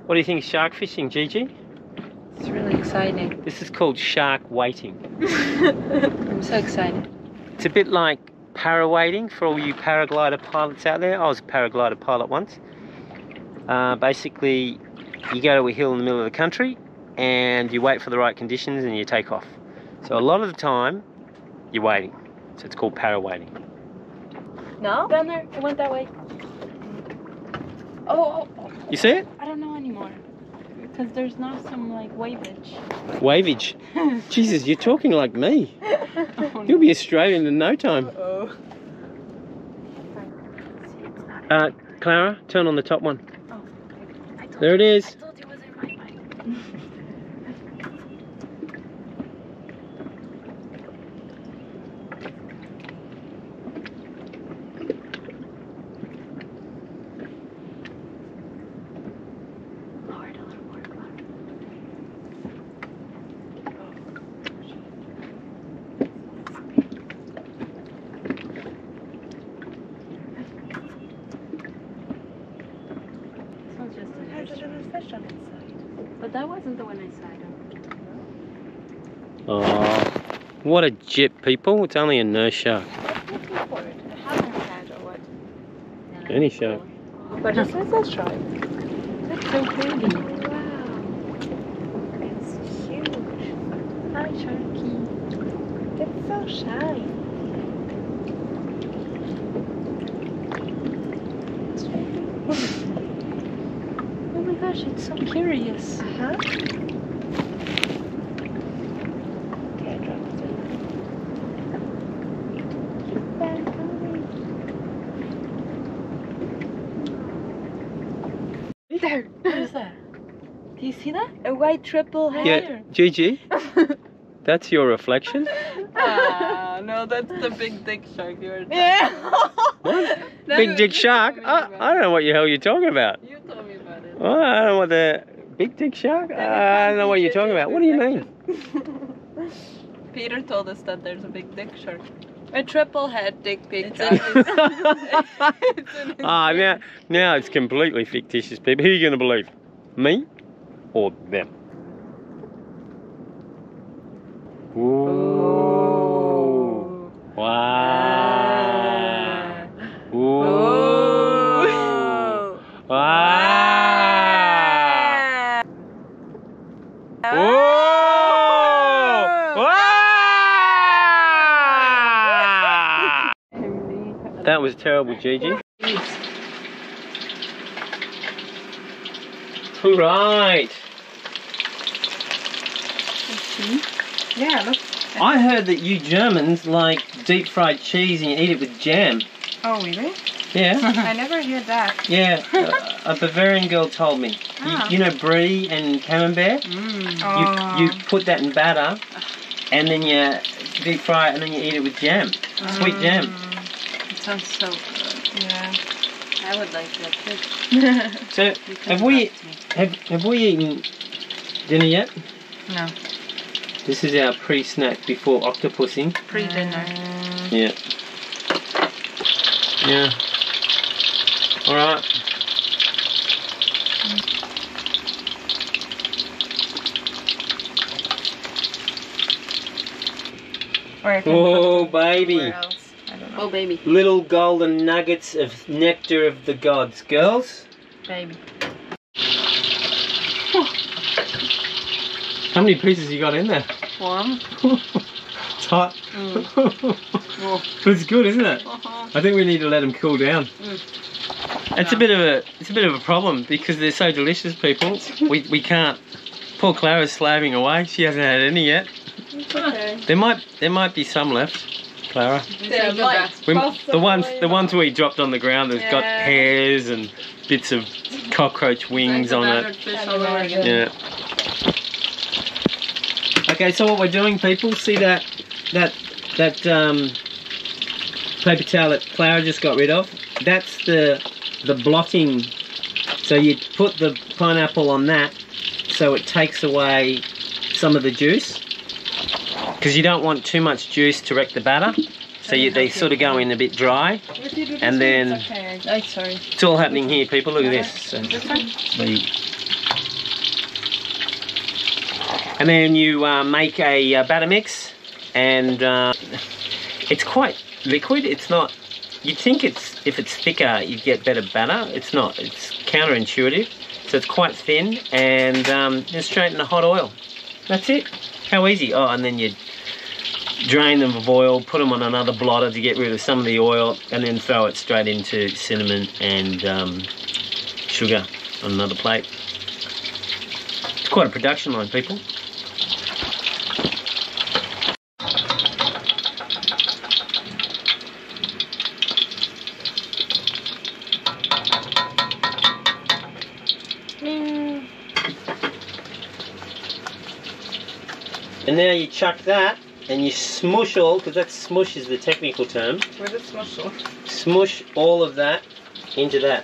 What do you think of shark fishing, Gigi? It's really exciting. This is called shark waiting. I'm so excited. It's a bit like para-wading for all you paraglider pilots out there. I was a paraglider pilot once. Basically, you go to a hill in the middle of the country and you wait for the right conditions and you take off. So a lot of the time, you're waiting. So it's called para-wading. No? Down there, it went that way. Oh. You see it? I don't know anymore. Because there's now some like waveage. Waveage? Jesus, you're talking like me. You'll be Australian in no time. Clara, turn on the top one. Oh, there it is. I thought it was in my mind. But that wasn't the one I saw. Oh, what a jet, people. It's only a nurse shark. What's looking for it? A hammerhead or what? Any shark. But it says a shark. That's so pretty. Wow. It's huge. Hi, Sharky. It's so shy. Oh my gosh, it's so curious. Uh-huh. Okay, I dropped it. Keep that going. There! What is that? Do you see that? A white triple head. Yeah, Gigi, that's your reflection. No, that's the big dick shark you were talking What? Big dick shark? I don't know what the hell you're talking about. You told me about it. Oh, I don't know what the big dick shark? I don't know what you're talking about. What do you mean? Peter told us that there's a big dick shark. A triple head dick pic. Now it's completely fictitious, people. Who are you going to believe? Me or them? Ooh. Wow. Ooh. Wow. That was terrible, Gigi. All right. Yeah, look. I heard that you Germans like deep fried cheese and you eat it with jam. Oh, really? Yeah. I never heard that. Yeah, a Bavarian girl told me. Ah. You know brie and camembert? You put that in batter and then you deep fry it and then you eat it with jam. Sweet jam. It sounds so good. Yeah. I would like that too. So have we eaten dinner yet? No. This is our pre-snack before octopusing. Pre-dinner. Yeah. Yeah. Alright. Oh baby. Oh baby. Little golden nuggets of nectar of the gods. Girls? Baby. How many pieces you got in there? One. It's hot. But it's good, isn't it? I think we need to let them cool down. It's a bit of a problem because they're so delicious, people. We can't. Poor Clara's slaving away. She hasn't had any yet. It's okay. There might be some left, Clara. The ones we dropped on the ground that's got hairs and bits of cockroach wings on it. Yeah. Okay, so what we're doing, people, see that paper towel that Clara just got rid of? That's the blotting. So you put the pineapple on that so it takes away some of the juice. Because you don't want too much juice to wreck the batter. So they sort of go in a bit dry. And then... Sorry. It's all happening here, people. Look at this. So And then you make a batter mix, and it's quite liquid. It's not, you'd think if it's thicker you'd get better batter. It's not, it's counterintuitive. So it's quite thin, and just straight into hot oil. That's it. How easy. Oh, and then you drain them of oil, put them on another blotter to get rid of some of the oil, and then throw it straight into cinnamon and sugar on another plate. It's quite a production line, people. And now you chuck that, and you smush all, because that smush is the technical term. Where's the smush? Smush all of that into that.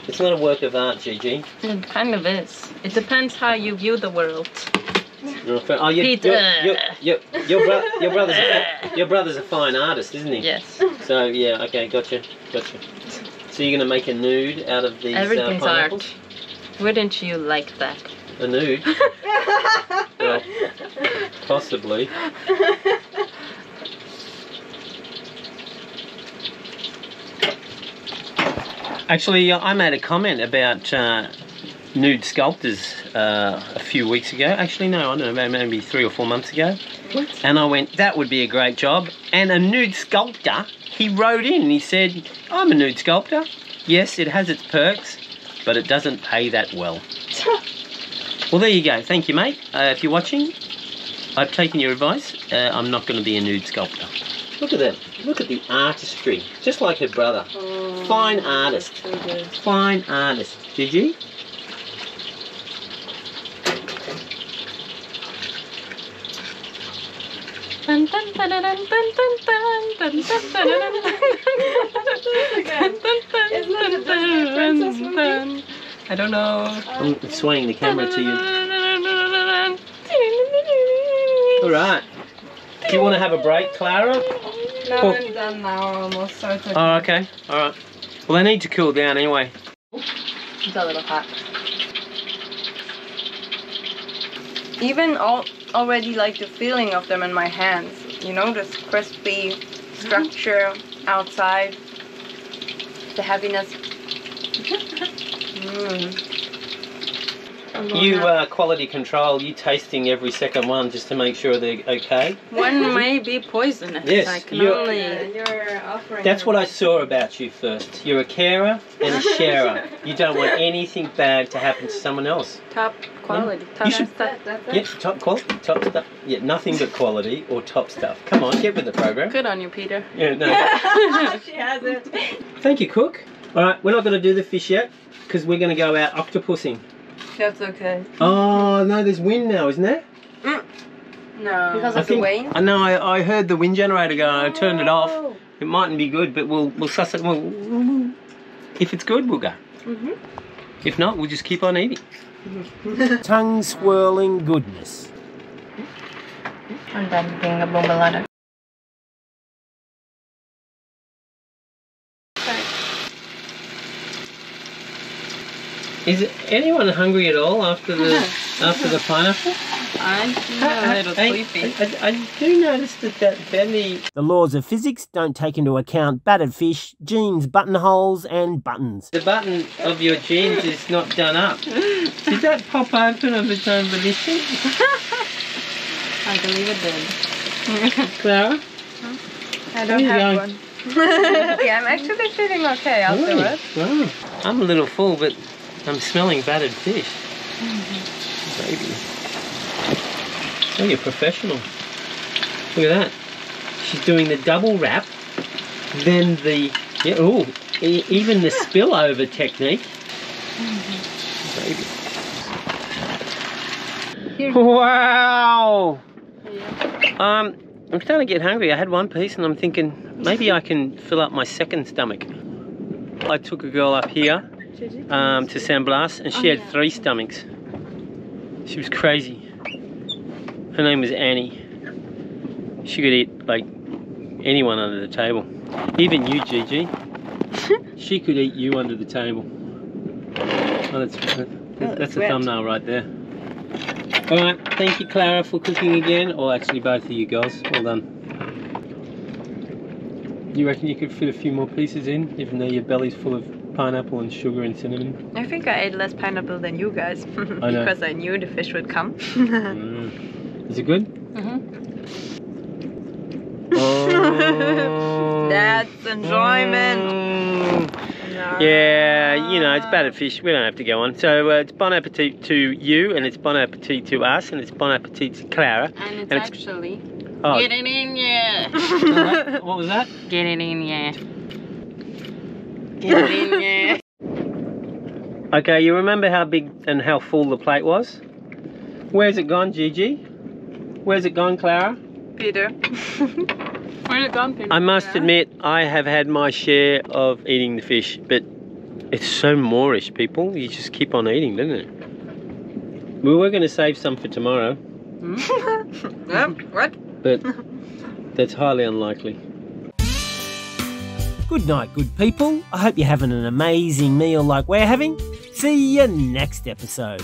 It's not a work of art, Gigi. It kind of is. It depends how you view the world. Oh, your brother's a fine artist, isn't he? Yes. So yeah, okay, gotcha. So you're gonna make a nude out of these Everything's pineapples? art. Wouldn't you like that? A nude? Well, possibly. Actually, I made a comment about nude sculptors a few weeks ago. Actually, no, I don't know, maybe 3 or 4 months ago. What? And I went, that would be a great job. And a nude sculptor, he wrote in and he said, I'm a nude sculptor. Yes, it has its perks, but it doesn't pay that well. Well, there you go. Thank you, mate. If you're watching, I've taken your advice. I'm not going to be a nude sculptor. Look at that. Look at the artistry. Just like her brother. Oh, Fine artist. so good. Fine artist. Gigi? Dun, dun, dun, dun, dun, dun, dun, dun, dun, dun, dun, dun. I don't know. I'm swaying the camera to you. All right. Do you want to have a break, Clara? No, I'm done now almost. So it's okay. Oh, okay. All right. Well, they need to cool down anyway. It's a little hot. Even already like the feeling of them in my hands. You know, this crispy structure outside. The heaviness. You quality control, you tasting every second one just to make sure they're okay. One may be poisonous. Yes, I can you're- only... You're offering. That's what I saw about you first. You're a carer and a sharer. You don't want anything bad to happen to someone else. Top quality. You Top should- stuff. That's it. Yeah, top quality, top stuff. Yeah, nothing but quality or top stuff. Come on, get with the program. Good on you, Peter. Yeah, no. She has it. Thank you, Cook. All right, we're not going to do the fish yet because we're going to go out octopusing. That's okay. Oh no, there's wind now, isn't there? No. Because I of the think- wind? I know. I heard the wind generator go. And I turned it off. It mightn't be good, but we'll suss it. If it's good, we'll go. If not, we'll just keep on eating. Tongue swirling goodness. I'm done being a bombalada. Is anyone hungry at all after the pineapple? I'm a little sleepy. I do notice that belly. The laws of physics don't take into account battered fish, jeans, buttonholes, and buttons. The button of your jeans is not done up. Did that pop open of its own volition? I believe it did. Clara? I don't Where are you have going? one. Yeah, I'm actually feeling okay afterwards. Wow. I'm a little full, but I'm smelling battered fish. Baby. Oh, you're professional. Look at that. She's doing the double wrap, then the, yeah, oh, even the spillover technique. Baby. Wow. I'm starting to get hungry. I had one piece and I'm thinking maybe I can fill up my second stomach. I took a girl up here to San Blas and she had 3 stomachs. She was crazy. Her name was Annie. She could eat like anyone under the table. Even you, Gigi. She could eat you under the table. Oh, that's a thumbnail right there. Alright, thank you Clara for cooking again, or actually both of you girls, well done. You reckon you could fit a few more pieces in, even though your belly's full of pineapple and sugar and cinnamon? I think I ate less pineapple than you guys because I knew the fish would come. Is it good? Oh. That's enjoyment. No. Yeah, you know, it's battered fish. We don't have to go on. So it's bon appetit to you, and it's bon appetit to us, and it's bon appetit to Clara. And it's actually... Oh. Get it in, yeah. What was that? Get it in, yeah. Get it in, yeah. Okay, you remember how big and how full the plate was? Where's it gone, Gigi? Where's it gone, Clara? Peter. Where's it gone, Peter? I must admit, I have had my share of eating the fish, but it's so moreish, people. You just keep on eating, don't it? We were going to save some for tomorrow. What? But that's highly unlikely. Good night, good people. I hope you're having an amazing meal like we're having. See you next episode.